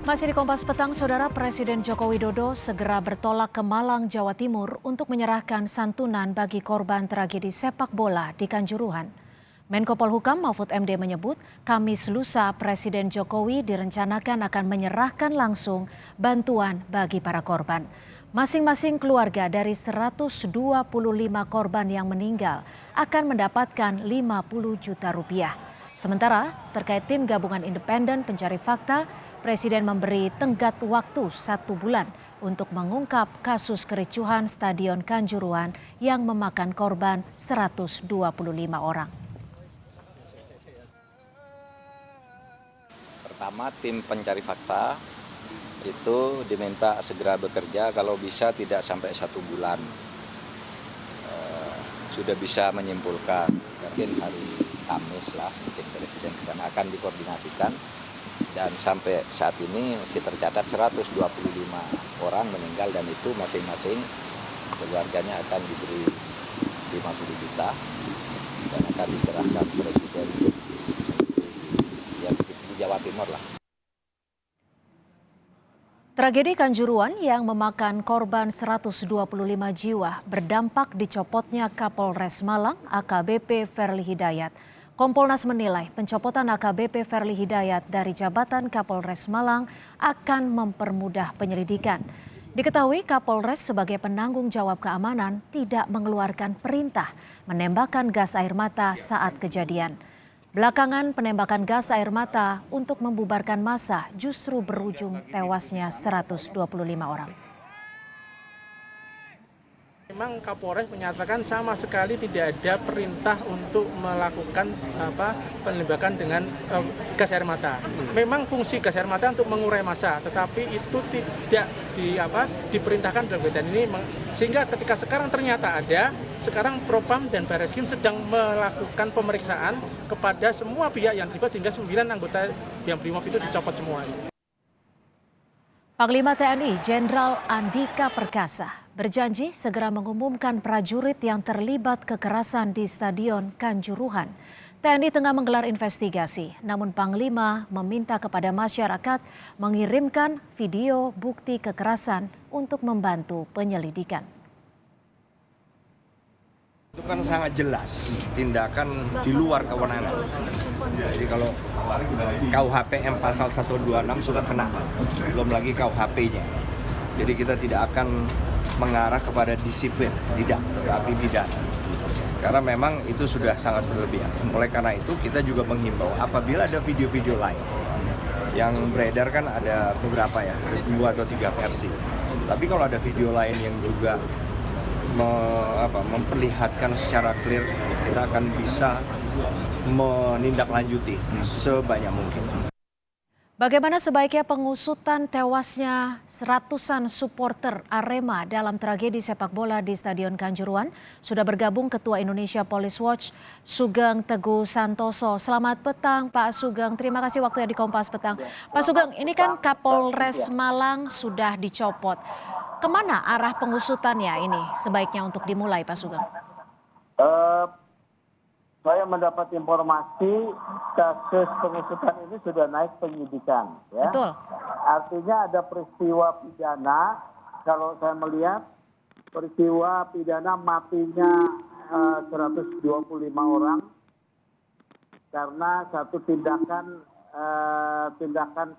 Masih di Kompas Petang, Saudara, Presiden Joko Widodo segera bertolak ke Malang, Jawa Timur untuk menyerahkan santunan bagi korban tragedi sepak bola di Kanjuruhan. Menko Polhukam Mahfud MD menyebut, Kamis lusa Presiden Jokowi direncanakan akan menyerahkan langsung bantuan bagi para korban. Masing-masing keluarga dari 125 korban yang meninggal akan mendapatkan 50 juta rupiah. Sementara terkait tim gabungan independen pencari fakta, Presiden memberi tenggat waktu 1 bulan untuk mengungkap kasus kericuhan Stadion Kanjuruhan yang memakan korban 125 orang. Pertama, tim pencari fakta itu diminta segera bekerja, kalau bisa tidak sampai 1 bulan. Sudah bisa menyimpulkan, mungkin hari Kamis lah, mungkin Presiden ke sana akan dikoordinasikan. Dan sampai saat ini masih tercatat 125 orang meninggal, dan itu masing-masing keluarganya akan diberi 50 juta dan akan diserahkan Presiden di Jawa Timur lah. Tragedi Kanjuruhan yang memakan korban 125 jiwa berdampak dicopotnya Kapolres Malang AKBP Ferly Hidayat. Kompolnas menilai pencopotan AKBP Ferly Hidayat dari jabatan Kapolres Malang akan mempermudah penyelidikan. Diketahui Kapolres sebagai penanggung jawab keamanan tidak mengeluarkan perintah menembakkan gas air mata saat kejadian. Belakangan penembakan gas air mata untuk membubarkan massa justru berujung tewasnya 125 orang. Memang Kapolres menyatakan sama sekali tidak ada perintah untuk melakukan penembakan dengan gas air mata. Memang fungsi gas air mata untuk mengurai massa, tetapi itu tidak diperintahkan dalam kaitan ini, sehingga ketika sekarang ternyata ada, sekarang Propam dan Barreskrim sedang melakukan pemeriksaan kepada semua pihak yang terlibat, sehingga 9 anggota yang BRIMOB itu dicopot semua. Panglima TNI Jenderal Andika Perkasa berjanji segera mengumumkan prajurit yang terlibat kekerasan di Stadion Kanjuruhan. TNI tengah menggelar investigasi, namun Panglima meminta kepada masyarakat mengirimkan video bukti kekerasan untuk membantu penyelidikan. Itu kan sangat jelas tindakan di luar kewenangan. Jadi kalau KUHPM pasal 126 sudah kena, belum lagi KUHP-nya. Jadi kita tidak akan mengarah kepada disiplin, tidak, tetapi pidana. Karena memang itu sudah sangat berlebihan. Oleh karena itu kita juga menghimbau apabila ada video-video lain yang beredar, kan ada beberapa ya, ada 2 atau 3 versi. Tapi kalau ada video lain yang juga memperlihatkan secara clear, kita akan bisa menindaklanjuti sebanyak mungkin. Bagaimana sebaiknya pengusutan tewasnya ratusan supporter Arema dalam tragedi sepak bola di Stadion Kanjuruhan? Sudah bergabung Ketua Indonesia Police Watch Sugeng Teguh Santoso. Selamat petang Pak Sugeng, terima kasih waktunya di Kompas Petang. Pak Sugeng, ini kan Kapolres Malang sudah dicopot. Kemana arah pengusutannya ini sebaiknya untuk dimulai, Pak Sugeng? Saya mendapat informasi kasus pengusutan ini sudah naik penyidikan. Ya. Betul. Artinya ada peristiwa pidana, kalau saya melihat peristiwa pidana matinya 125 orang karena satu tindakan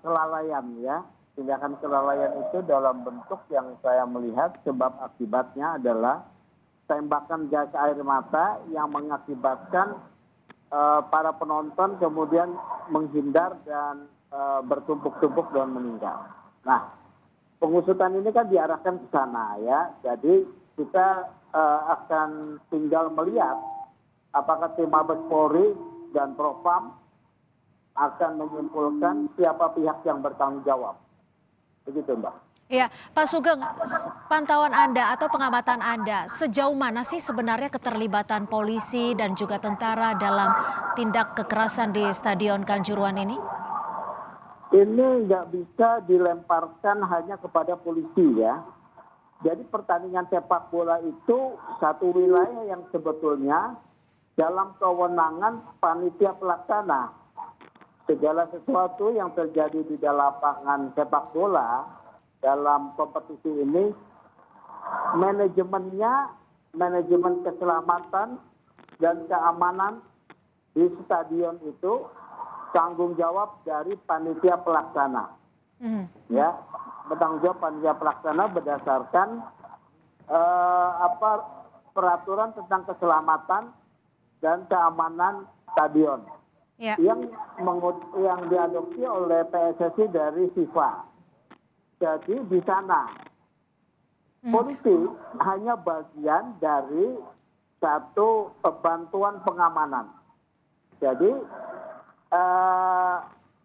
kelalaian, ya. Tindakan kelalaian itu dalam bentuk yang saya melihat sebab akibatnya adalah tembakan gas air mata yang mengakibatkan para penonton kemudian menghindar dan bertumpuk-tumpuk dan meninggal. Nah, pengusutan ini kan diarahkan ke sana, ya. Jadi kita akan tinggal melihat apakah tim Mabes Polri dan Propam akan menyimpulkan siapa pihak yang bertanggung jawab. Begitu, Mbak. Iya, Pak Sugeng, pantauan Anda atau pengamatan Anda, sejauh mana sih sebenarnya keterlibatan polisi dan juga tentara dalam tindak kekerasan di Stadion Kanjuruhan ini? Ini nggak bisa dilemparkan hanya kepada polisi, ya. Jadi pertandingan sepak bola itu satu wilayah yang sebetulnya dalam kewenangan panitia pelaksana. segala sesuatu yang terjadi di dalam lapangan sepak bola dalam kompetisi ini, manajemennya, manajemen keselamatan dan keamanan di stadion itu tanggung jawab dari panitia pelaksana. Ya, bertanggung jawab panitia pelaksana berdasarkan peraturan tentang keselamatan dan keamanan stadion. Ya. Yang diadopsi oleh PSSI dari FIFA. Jadi di sana polisi hanya bagian dari satu bantuan pengamanan. Jadi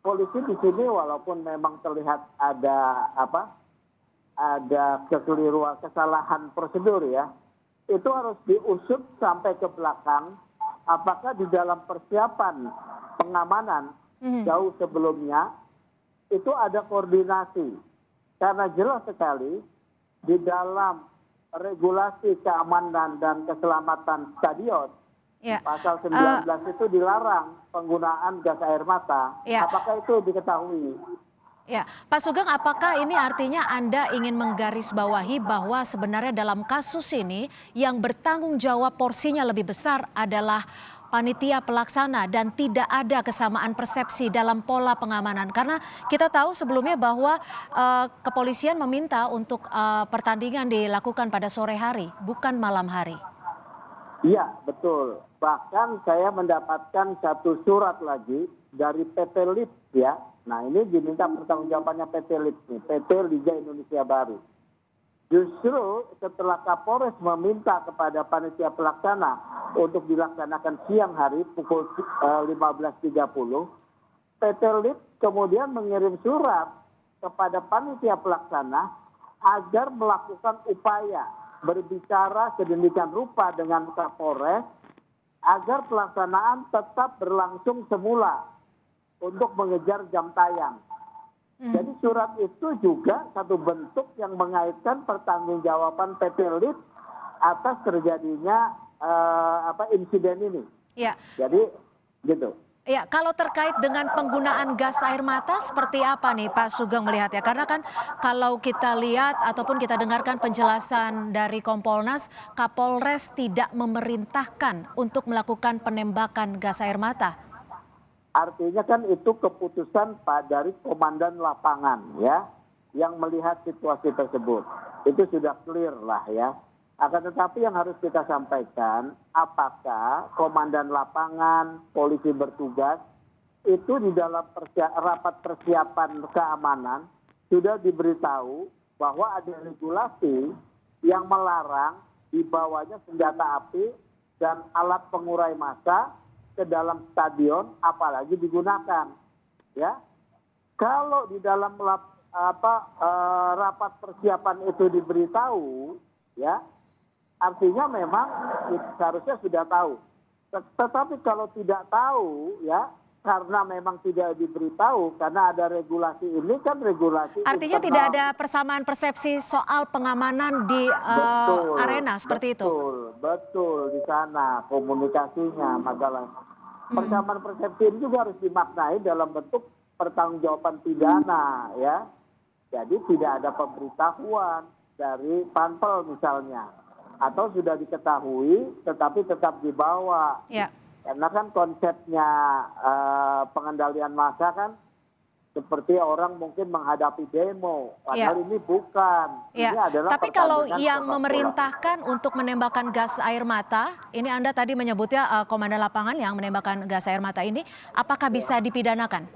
polisi di sini walaupun memang terlihat ada kekeliruan, kesalahan prosedur ya, itu harus diusut sampai ke belakang. Apakah di dalam persiapan pengamanan jauh sebelumnya itu ada koordinasi? Karena jelas sekali di dalam regulasi keamanan dan keselamatan stadion, pasal 19 itu dilarang penggunaan gas air mata. Apakah itu diketahui? Ya, Pak Sugeng, apakah ini artinya Anda ingin menggarisbawahi bahwa sebenarnya dalam kasus ini yang bertanggung jawab porsinya lebih besar adalah panitia pelaksana dan tidak ada kesamaan persepsi dalam pola pengamanan? Karena kita tahu sebelumnya bahwa kepolisian meminta untuk pertandingan dilakukan pada sore hari, bukan malam hari. Iya, betul. Bahkan saya mendapatkan satu surat lagi dari PT LIP ya. Nah, ini diminta pertanggungjawabannya PT LIP nih, PT Liga Indonesia Baru. Justru setelah Kapolres meminta kepada panitia pelaksana untuk dilaksanakan siang hari pukul 15.30, PT LIP kemudian mengirim surat kepada panitia pelaksana agar melakukan upaya berbicara sedemikian rupa dengan Kapolres agar pelaksanaan tetap berlangsung semula untuk mengejar jam tayang. Jadi surat itu juga satu bentuk yang mengaitkan pertanggungjawaban PT LIP atas terjadinya insiden ini. Ya. Jadi gitu. Ya, kalau terkait dengan penggunaan gas air mata seperti apa nih Pak Sugeng melihatnya? Karena kan kalau kita lihat ataupun kita dengarkan penjelasan dari Kompolnas, Kapolres tidak memerintahkan untuk melakukan penembakan gas air mata. Artinya kan itu keputusan Pak dari komandan lapangan ya, yang melihat situasi tersebut. Itu sudah clear lah ya. Akan tetapi yang harus kita sampaikan, apakah komandan lapangan, polisi bertugas, itu di dalam rapat persiapan keamanan sudah diberitahu bahwa ada regulasi yang melarang dibawanya senjata api dan alat pengurai massa ke dalam stadion, apalagi digunakan, ya. Kalau di dalam rapat persiapan itu diberitahu, ya, artinya memang seharusnya sudah tahu. Tetapi kalau tidak tahu, ya, karena memang tidak diberitahu, karena ada regulasi ini kan regulasi. Artinya internal. tidak ada persamaan persepsi soal pengamanan di arena seperti itu. Betul di sana komunikasinya masalah. Persamaan persepsi ini juga harus dimaknai dalam bentuk pertanggungjawaban pidana ya. Jadi tidak ada pemberitahuan dari panpel misalnya, atau sudah diketahui tetapi tetap dibawa. Ya. Karena kan konsepnya pengendalian massa kan seperti orang mungkin menghadapi demo, padahal ini bukan. Ya. Ini adalah Tapi kalau pertandingan yang sepak bola. memerintahkan untuk menembakkan gas air mata, ini Anda tadi menyebutnya komandan lapangan yang menembakkan gas air mata ini, apakah bisa dipidanakan?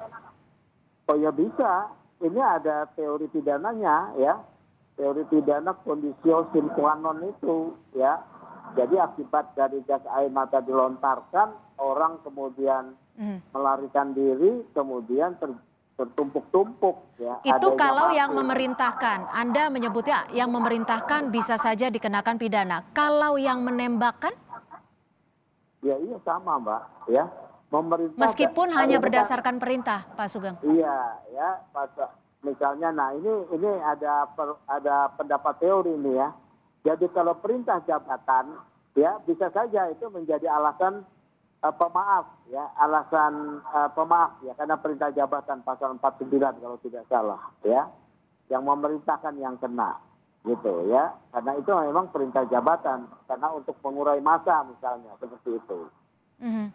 Oh ya bisa. Ini ada teori pidananya ya. Teori pidana conditio sine qua non itu ya. Jadi akibat dari gas air mata dilontarkan, orang kemudian melarikan diri, kemudian tertumpuk-tumpuk ya. Itu Adanya kalau yang mati. memerintahkan, Anda menyebutnya yang memerintahkan bisa saja dikenakan pidana. Kalau yang menembakkan? Ya iya sama Mbak ya. Memerintah Meskipun hanya berdasarkan perintah, Pak Sugeng. Iya ya, misalnya nah ini ada pendapat teori ini ya. Jadi kalau perintah jabatan ya bisa saja itu menjadi alasan pemaaf ya, alasan pemaaf ya, karena perintah jabatan pasal 49 kalau tidak salah ya, yang memerintahkan yang kena gitu ya, karena itu memang perintah jabatan karena untuk mengurai massa misalnya seperti itu. Mhm.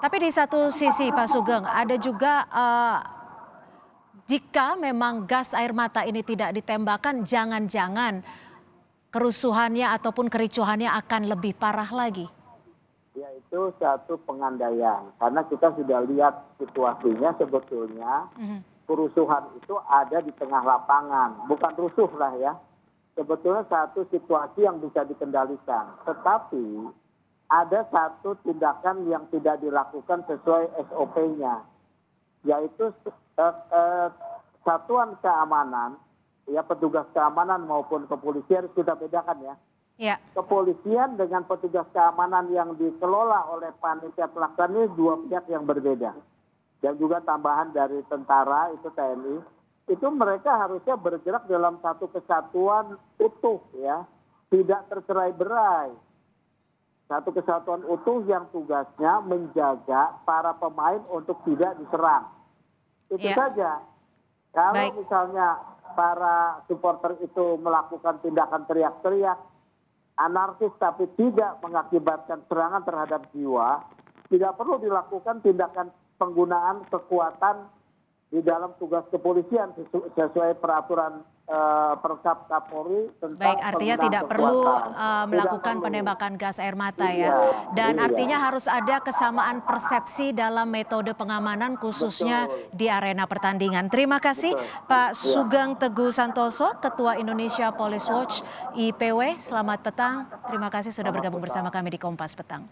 Tapi di satu sisi Pak Sugeng, ada juga jika memang gas air mata ini tidak ditembakkan, jangan-jangan kerusuhannya ataupun kericuhannya akan lebih parah lagi. Yaitu satu pengandaian, karena kita sudah lihat situasinya sebetulnya kerusuhan itu ada di tengah lapangan, bukan rusuh lah ya. Sebetulnya satu situasi yang bisa dikendalikan, tetapi ada satu tindakan yang tidak dilakukan sesuai SOP-nya, yaitu satuan keamanan, ya petugas keamanan maupun kepolisian kita bedakan ya. Ya. Kepolisian dengan petugas keamanan yang dikelola oleh panitia pelaksana dua pihak yang berbeda. Dan juga tambahan dari tentara itu TNI, itu mereka harusnya bergerak dalam satu kesatuan utuh ya, tidak tercerai-berai. Satu kesatuan utuh yang tugasnya menjaga para pemain untuk tidak diserang. Itu saja. Kalau misalnya para supporter itu melakukan tindakan teriak-teriak, anarkis tapi tidak mengakibatkan serangan terhadap jiwa, tidak perlu dilakukan tindakan penggunaan kekuatan di dalam tugas kepolisian sesuai peraturan Perkap Kapolri tentang Baik, artinya tidak perlu melakukan perlu penembakan gas air mata ya. Dan artinya harus ada kesamaan persepsi dalam metode pengamanan khususnya di arena pertandingan. Terima kasih Pak Sugeng Teguh Santoso, Ketua Indonesia Police Watch IPW. Selamat petang. Terima kasih sudah bergabung bersama kami di Kompas Petang.